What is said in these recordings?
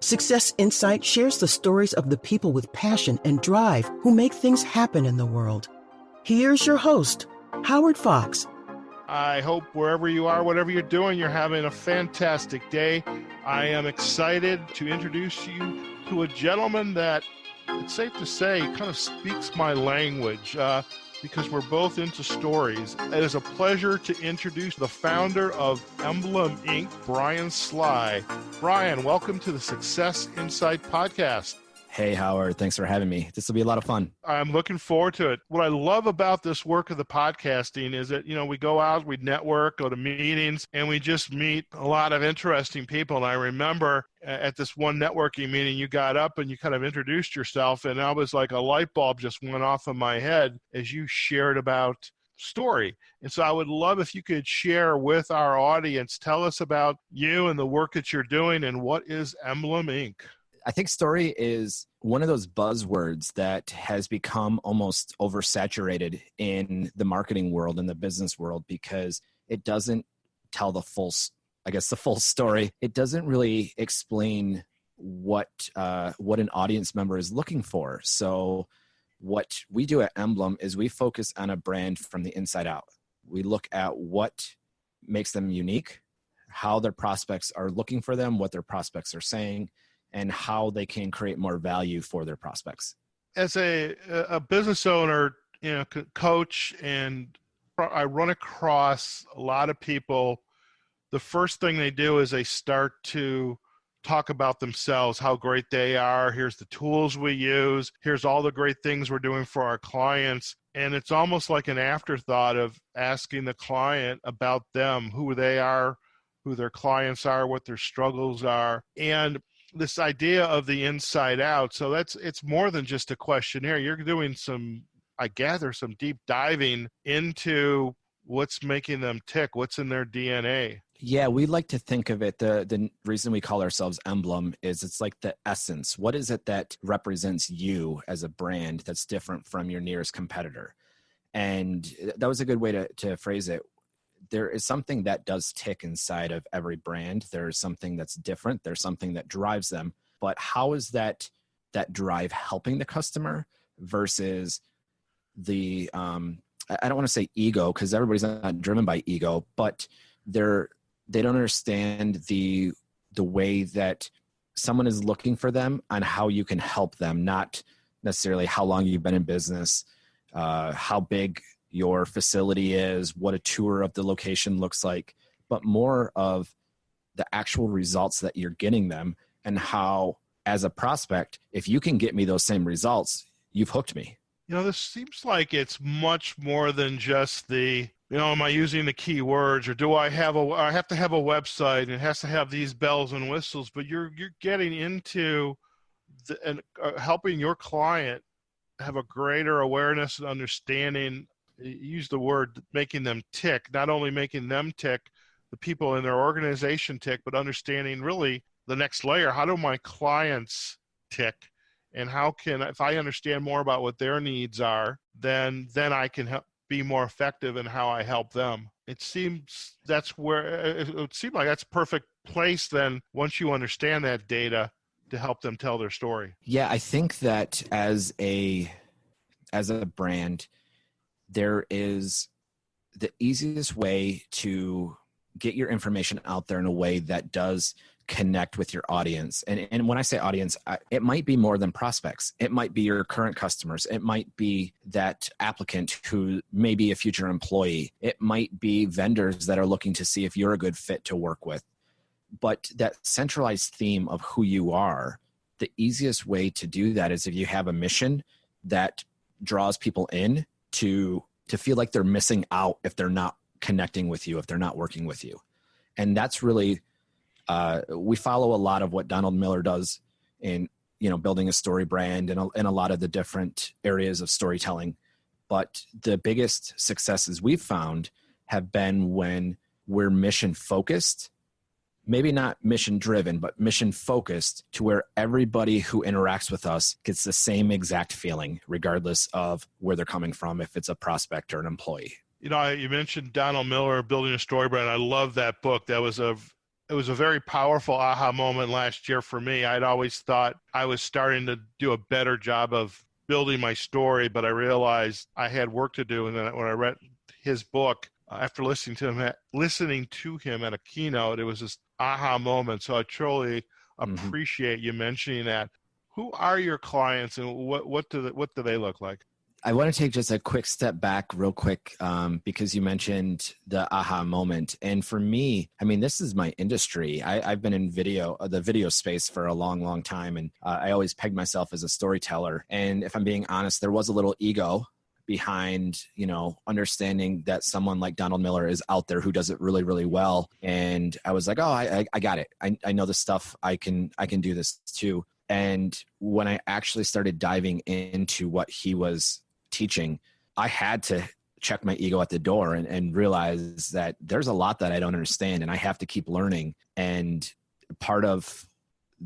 Success Insight shares the stories of the people with passion and drive who make things happen in the world. Here's your host, Howard Fox. I hope wherever you are, whatever you're doing, you're having a fantastic day. I am excited to introduce you to a gentleman that, it's safe to say, kind of speaks my language because we're both into stories. It is a pleasure to introduce the founder of Emblem, Inc., Brian Sly. Brian, welcome to the Success Insight podcast. Hey, Howard. Thanks for having me. This will be a lot of fun. I'm looking forward to it. What I love about this work of the podcasting is that, we go out, we network, go to meetings, and we just meet a lot of interesting people. And I remember at this one networking meeting, you got up and you kind of introduced yourself, and I was like a light bulb just went off in my head as you shared about story. And so I would love if you could share with our audience, tell us about you and the work that you're doing, and what is Emblem, Inc.? I think story is one of those buzzwords that has become almost oversaturated in the marketing world and the business world because it doesn't tell the full story. It doesn't really explain what an audience member is looking for. So what we do at Emblem is we focus on a brand from the inside out. We look at what makes them unique, how their prospects are looking for them, what their prospects are saying, and how they can create more value for their prospects. As a business owner, coach, and I run across a lot of people, the first thing they do is they start to talk about themselves, how great they are. Here's the tools we use. Here's all the great things we're doing for our clients. And it's almost like an afterthought of asking the client about them, who they are, who their clients are, what their struggles are. And this idea of the inside out. So it's more than just a questionnaire. You're doing some deep diving into what's making them tick, what's in their DNA. Yeah, we like to think of it, the reason we call ourselves Emblem is it's like the essence. What is it that represents you as a brand that's different from your nearest competitor? And that was a good way to phrase it. There is something that does tick inside of every brand. There's something that's different. There's something that drives them. But how is that drive helping the customer versus the, I don't want to say ego because everybody's not driven by ego, but they don't understand the way that someone is looking for them and how you can help them, not necessarily how long you've been in business, how big your facility is, what a tour of the location looks like, but more of the actual results that you're getting them and how, as a prospect, if you can get me those same results, you've hooked me. This seems like it's much more than just the, am I using the keywords, or do I have to have a website and it has to have these bells and whistles, but you're getting into helping your client have a greater awareness and understanding. Use the word making them tick, not only making them tick, the people in their organization tick, but understanding really the next layer. How do my clients tick? And if I understand more about what their needs are, then I can be more effective in how I help them. It seems that's a perfect place then once you understand that data to help them tell their story. Yeah, I think that as a brand, there is the easiest way to get your information out there in a way that does connect with your audience. And when I say audience, it might be more than prospects. It might be your current customers. It might be that applicant who may be a future employee. It might be vendors that are looking to see if you're a good fit to work with. But that centralized theme of who you are, the easiest way to do that is if you have a mission that draws people in to feel like they're missing out if they're not connecting with you, if they're not working with you. And that's really, we follow a lot of what Donald Miller does in, building a story brand and a lot of the different areas of storytelling. But the biggest successes we've found have been when we're mission focused, maybe not mission driven, but mission focused, to where everybody who interacts with us gets the same exact feeling, regardless of where they're coming from, if it's a prospect or an employee. You mentioned Donald Miller, Building a Story Brand. I love that book. That was it was a very powerful aha moment last year for me. I'd always thought I was starting to do a better job of building my story, but I realized I had work to do. And then when I read his book, after listening to him at a keynote, it was this aha moment. So I truly appreciate you mentioning that. Who are your clients, and what do they look like? I want to take just a quick step back real quick because you mentioned the aha moment. And for me, I mean, this is my industry. I've been in the video space for a long, long time. And I always pegged myself as a storyteller. And if I'm being honest, there was a little ego behind, understanding that someone like Donald Miller is out there who does it really, really well. And I was like, oh, I got it. I know this stuff. I can do this too. And when I actually started diving into what he was teaching, I had to check my ego at the door and realize that there's a lot that I don't understand and I have to keep learning. And part of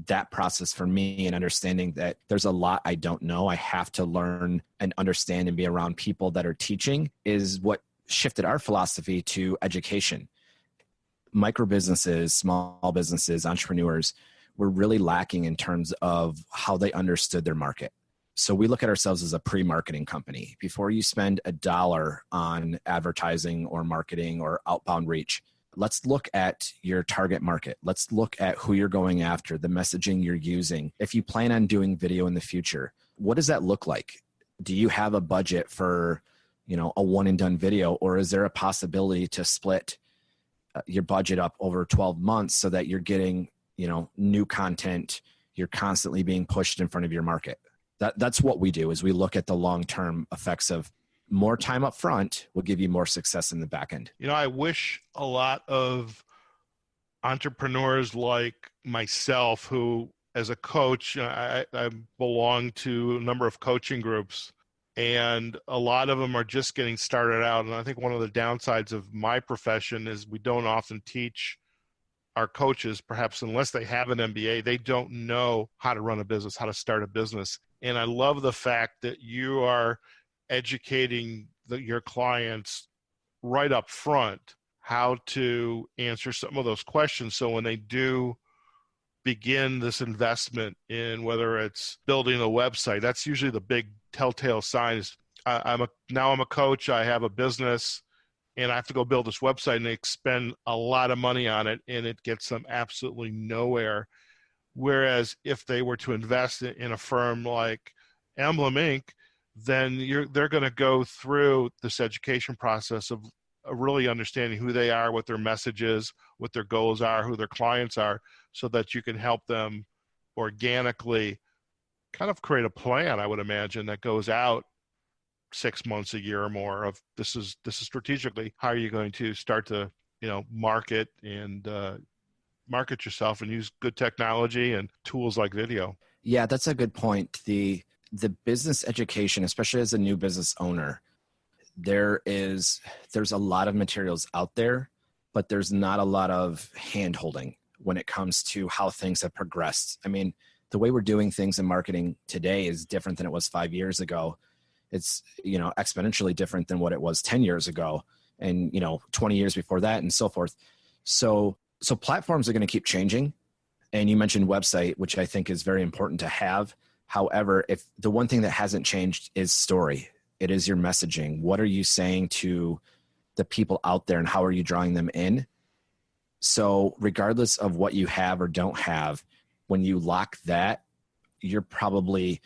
that process for me and understanding that there's a lot I don't know, I have to learn and understand and be around people that are teaching is what shifted our philosophy to education. Micro businesses, small businesses, entrepreneurs were really lacking in terms of how they understood their market. So we look at ourselves as a pre-marketing company. Before you spend $1 on advertising or marketing or outbound reach, let's look at your target market. Let's look at who you're going after, the messaging you're using. If you plan on doing video in the future, what does that look like? Do you have a budget for, a one and done video, or is there a possibility to split your budget up over 12 months so that you're getting, new content, you're constantly being pushed in front of your market? That's what we do, is we look at the long-term effects of more time up front will give you more success in the back end. I wish a lot of entrepreneurs like myself who, as a coach, I belong to a number of coaching groups, and a lot of them are just getting started out. And I think one of the downsides of my profession is we don't often teach our coaches, perhaps unless they have an MBA, they don't know how to run a business, how to start a business. And I love the fact that you are educating your clients right up front how to answer some of those questions. So when they do begin this investment in, whether it's building a website, that's usually the big telltale sign is I'm a coach, I have a business, and I have to go build this website, and they spend a lot of money on it, and it gets them absolutely nowhere. Whereas if they were to invest in a firm like Emblem Inc., then they're going to go through this education process of really understanding who they are, what their message is, what their goals are, who their clients are, so that you can help them organically kind of create a plan, I would imagine, that goes out 6 months, a year or more of this is strategically how are you going to start to, market and market yourself and use good technology and tools like video. Yeah, that's a good point. The business education, especially as a new business owner, there's a lot of materials out there, but there's not a lot of hand holding when it comes to how things have progressed. I mean, the way we're doing things in marketing today is different than it was 5 years ago. It's, exponentially different than what it was 10 years ago and, 20 years before that and so forth. So platforms are going to keep changing. And you mentioned website, which I think is very important to have. However, if the one thing that hasn't changed is story, it is your messaging. What are you saying to the people out there and how are you drawing them in? So regardless of what you have or don't have, when you lock that, you're probably,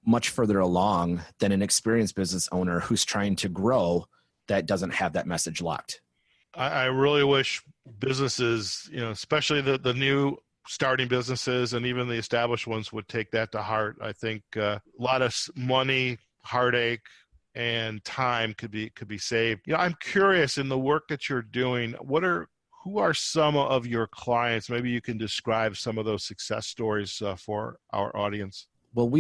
much further along than an experienced business owner who's trying to grow that doesn't have that message locked. I really wish businesses, especially the new starting businesses and even the established ones, would take that to heart. I think a lot of money, heartache, and time could be saved. I'm curious, in the work that you're doing, who are some of your clients? Maybe you can describe some of those success stories for our audience. Well,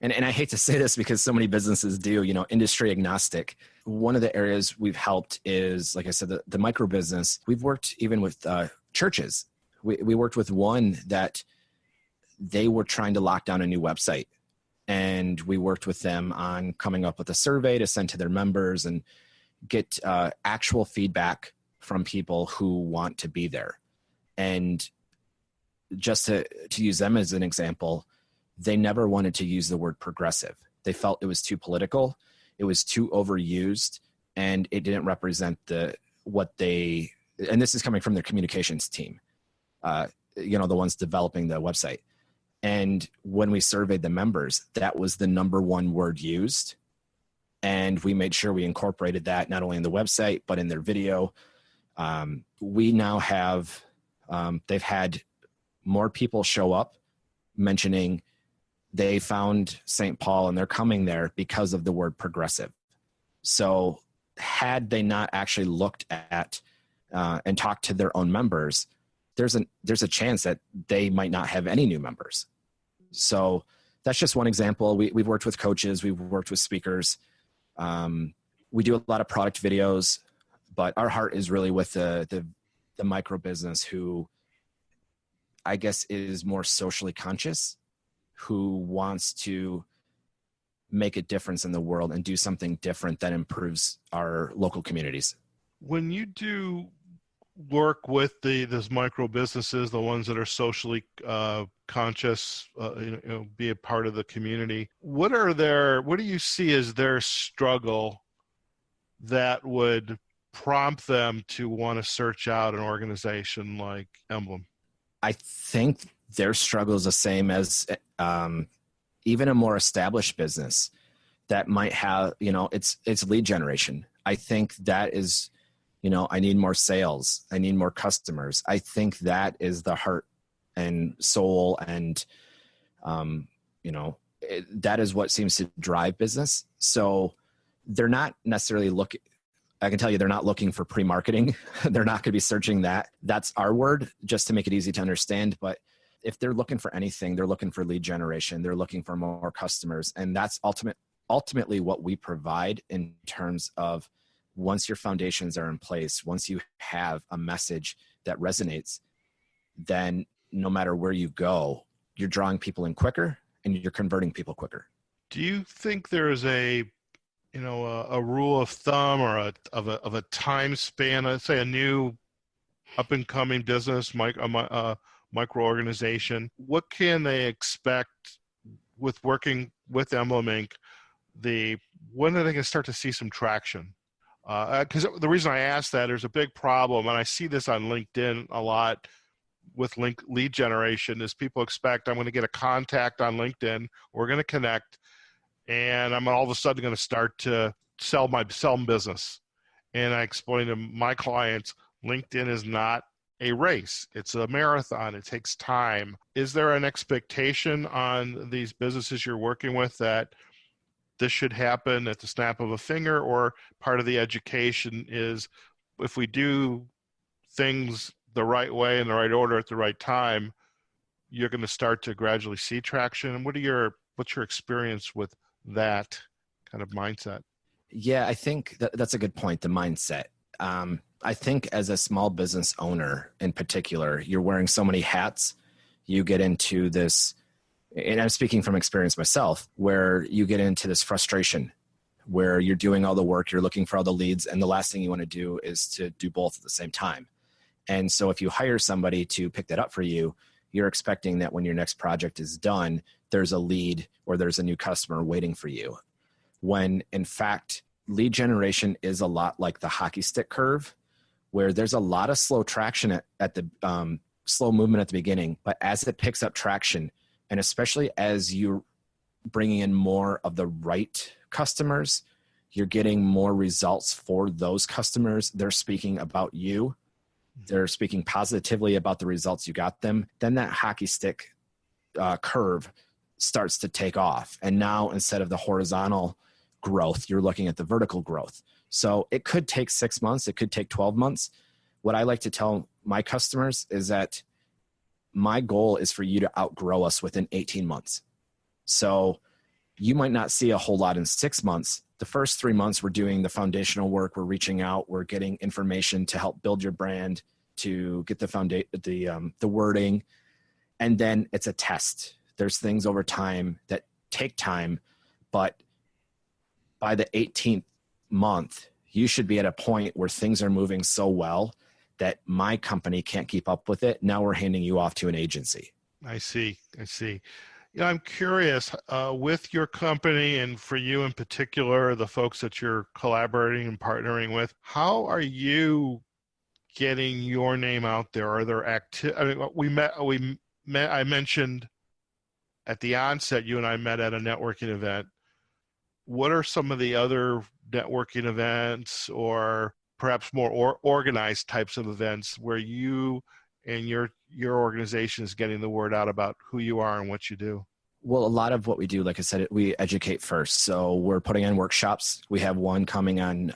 and I hate to say this because so many businesses do, industry agnostic. One of the areas we've helped is, like I said, the micro business. We've worked even with churches. We worked with one that they were trying to lock down a new website. And we worked with them on coming up with a survey to send to their members and get actual feedback from people who want to be there. And just to use them as an example, they never wanted to use the word progressive. They felt it was too political, it was too overused, and it didn't represent and this is coming from their communications team, the ones developing the website. And when we surveyed the members, that was the number one word used. And we made sure we incorporated that not only in the website, but in their video. We now have, they've had more people show up mentioning they found St. Paul and they're coming there because of the word progressive. So had they not actually looked at and talked to their own members, there's a chance that they might not have any new members. So that's just one example. We've worked with coaches, we've worked with speakers. We do a lot of product videos, but our heart is really with the micro business who I guess is more socially conscious, who wants to make a difference in the world and do something different that improves our local communities. When you do work with those micro businesses, the ones that are socially conscious, be a part of the community, what do you see as their struggle that would prompt them to want to search out an organization like Emblem? I think their struggle is the same as even a more established business that might have, it's lead generation. I think that is, I need more sales. I need more customers. I think that is the heart and soul and, that is what seems to drive business. So they're not necessarily looking, I can tell you they're not looking for pre-marketing. They're not going to be searching that. That's our word, just to make it easy to understand. But if they're looking for anything, they're looking for lead generation. They're looking for more customers. And that's ultimately what we provide in terms of once your foundations are in place, once you have a message that resonates, then no matter where you go, you're drawing people in quicker and you're converting people quicker. Do you think there's a rule of thumb or of a time span, let's say a new up and coming business, micro organization, what can they expect with working with Emblem Inc.? When are they going to start to see some traction? Because the reason I ask that, there's a big problem, and I see this on LinkedIn a lot with lead generation, is people expect I'm going to get a contact on LinkedIn, we're going to connect, and I'm all of a sudden going to start to sell business. And I explain to my clients, LinkedIn is not a race. It's a marathon. It takes time. Is there an expectation on these businesses you're working with that this should happen at the snap of a finger, or part of the education is if we do things the right way in the right order at the right time, you're going to start to gradually see traction? And what's your experience with that kind of mindset? Yeah, I think that's a good point, the mindset. I think as a small business owner in particular, you're wearing so many hats. You get into this, and I'm speaking from experience myself, where you get into this frustration where you're doing all the work, you're looking for all the leads, and the last thing you want to do is to do both at the same time. And so if you hire somebody to pick that up for you, you're expecting that when your next project is done, there's a lead or there's a new customer waiting for you. When in fact, lead generation is a lot like the hockey stick curve, where there's a lot of slow traction at the slow movement at the beginning, but as it picks up traction, and especially as you're bringing in more of the right customers, you're getting more results for those customers. They're speaking about you. They're speaking positively about the results you got them. Then that hockey stick curve starts to take off. And now instead of the horizontal growth, you're looking at the vertical growth. So it could take 6 months. It could take 12 months. What I like to tell my customers is that my goal is for you to outgrow us within 18 months. So you might not see a whole lot in 6 months. The first 3 months, we're doing the foundational work. We're reaching out. We're getting information to help build your brand, to get the wording. And then it's a test. There's things over time that take time, but by the 18th month, you should be at a point where things are moving so well that my company can't keep up with it. Now we're handing you off to an agency. I see. I'm curious, with your company and for you in particular, the folks that you're collaborating and partnering with, how are you getting your name out there? Are there I mentioned at the onset, you and I met at a networking event. What are some of the other networking events or perhaps more organized types of events where you and your organization is getting the word out about who you are and what you do? Well, a lot of what we do, like I said, we educate first. So we're putting on workshops. We have one coming on,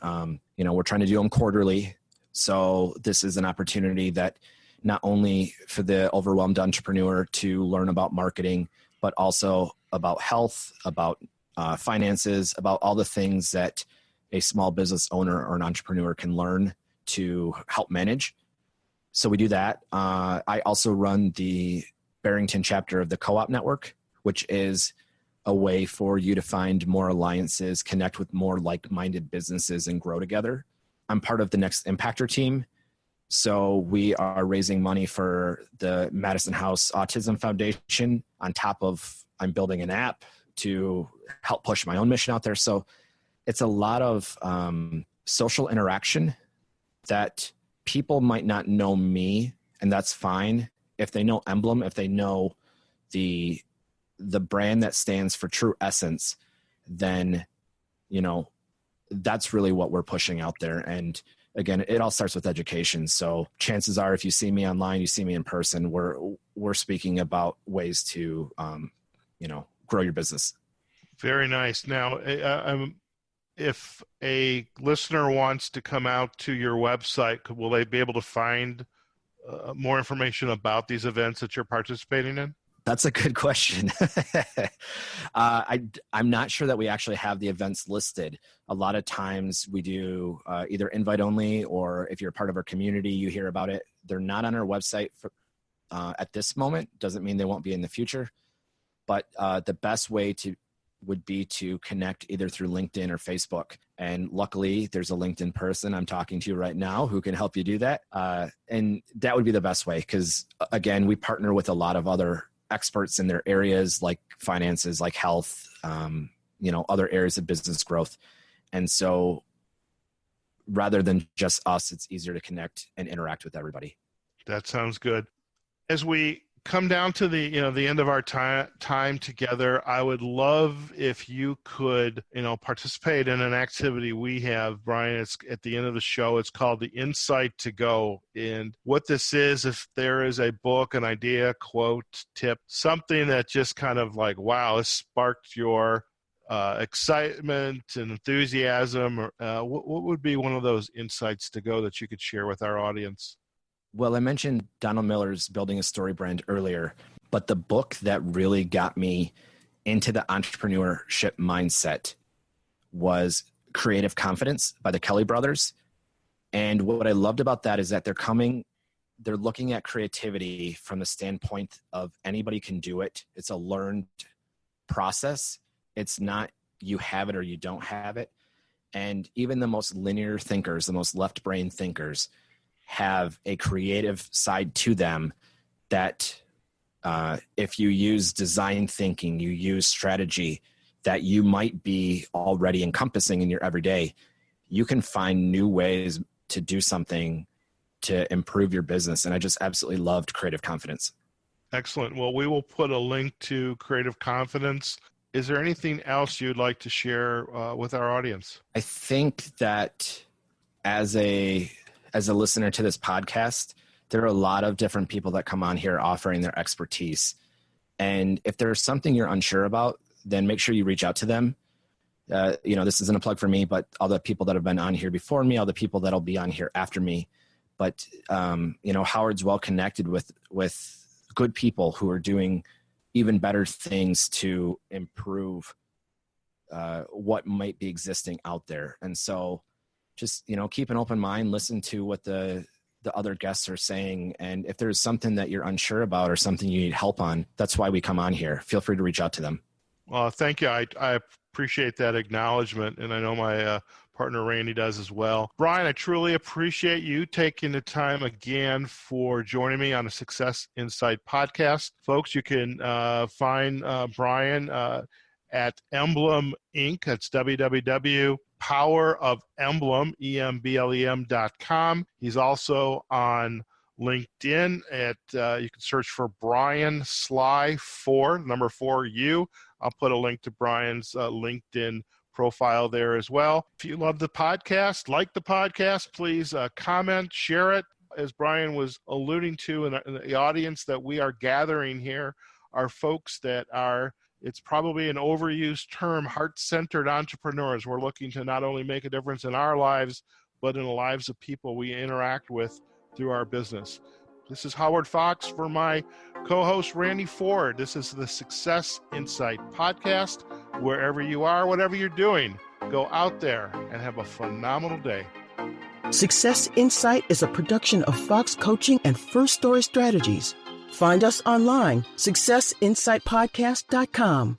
we're trying to do them quarterly. So this is an opportunity that not only for the overwhelmed entrepreneur to learn about marketing, but also about health, about finances, about all the things that a small business owner or an entrepreneur can learn to help manage. So we do that. I also run the Barrington chapter of the Co-op Network, which is a way for you to find more alliances, connect with more like-minded businesses, and grow together. I'm part of the Next Impactor team. So we are raising money for the Madison House Autism Foundation on top of I'm building an app to help push my own mission out there. So it's a lot of social interaction that people might not know me, and that's fine. If they know Emblem, if they know the brand that stands for true essence, then, that's really what we're pushing out there. And again, it all starts with education. So chances are, if you see me online, you see me in person, we're speaking about ways to, grow your business. Very nice. Now, if a listener wants to come out to your website, will they be able to find more information about these events that you're participating in? That's a good question. I'm not sure that we actually have the events listed. A lot of times we do either invite only, or if you're a part of our community, you hear about it. They're not on our website at this moment. Doesn't mean they won't be in the future. But the best way would be to connect either through LinkedIn or Facebook. And luckily, there's a LinkedIn person I'm talking to right now who can help you do that. And that would be the best way because, again, we partner with a lot of other experts in their areas like finances, like health, other areas of business growth. And so rather than just us, it's easier to connect and interact with everybody. That sounds good. As we come down to the end of our time together, I would love if you could participate in an activity we have, Brian. It's at the end of the show. It's called the Insight to Go. And what this is, if there is a book, an idea, quote, tip, something that just kind of like, wow, this sparked your excitement and enthusiasm, or what would be one of those insights to go that you could share with our audience? Well, I mentioned Donald Miller's Building a Story Brand earlier, but the book that really got me into the entrepreneurship mindset was Creative Confidence by the Kelly brothers. And what I loved about that is that they're looking at creativity from the standpoint of anybody can do it. It's a learned process. It's not you have it or you don't have it. And even the most linear thinkers, the most left brain thinkers, have a creative side to them that if you use design thinking, you use strategy that you might be already encompassing in your everyday, you can find new ways to do something to improve your business. And I just absolutely loved Creative Confidence. Excellent. Well, we will put a link to Creative Confidence. Is there anything else you'd like to share with our audience? I think that as a listener to this podcast, there are a lot of different people that come on here offering their expertise. And if there's something you're unsure about, then make sure you reach out to them. This isn't a plug for me, but all the people that have been on here before me, all the people that'll be on here after me. But, Howard's well connected with good people who are doing even better things to improve what might be existing out there. And so just, keep an open mind, listen to what the other guests are saying. And if there's something that you're unsure about or something you need help on, that's why we come on here. Feel free to reach out to them. Well, thank you. I appreciate that acknowledgement. And I know my partner Randy does as well. Brian, I truly appreciate you taking the time again for joining me on the Success Insight podcast. Folks, you can find Brian at Emblem Inc. That's www.powerofemblem.com. He's also on LinkedIn at you can search for Brian Sly 4, number 4U. I'll put a link to Brian's LinkedIn profile there as well. If you love the podcast, like the podcast, please comment, share it. As Brian was alluding to in the audience that we are gathering here are folks that are, it's probably an overused term, heart-centered entrepreneurs. We're looking to not only make a difference in our lives, but in the lives of people we interact with through our business. This is Howard Fox for my co-host Randy Ford. This is the Success Insight podcast. Wherever you are, whatever you're doing, go out there and have a phenomenal day. Success Insight is a production of Fox Coaching and First Story Strategies. Find us online, successinsightpodcast.com.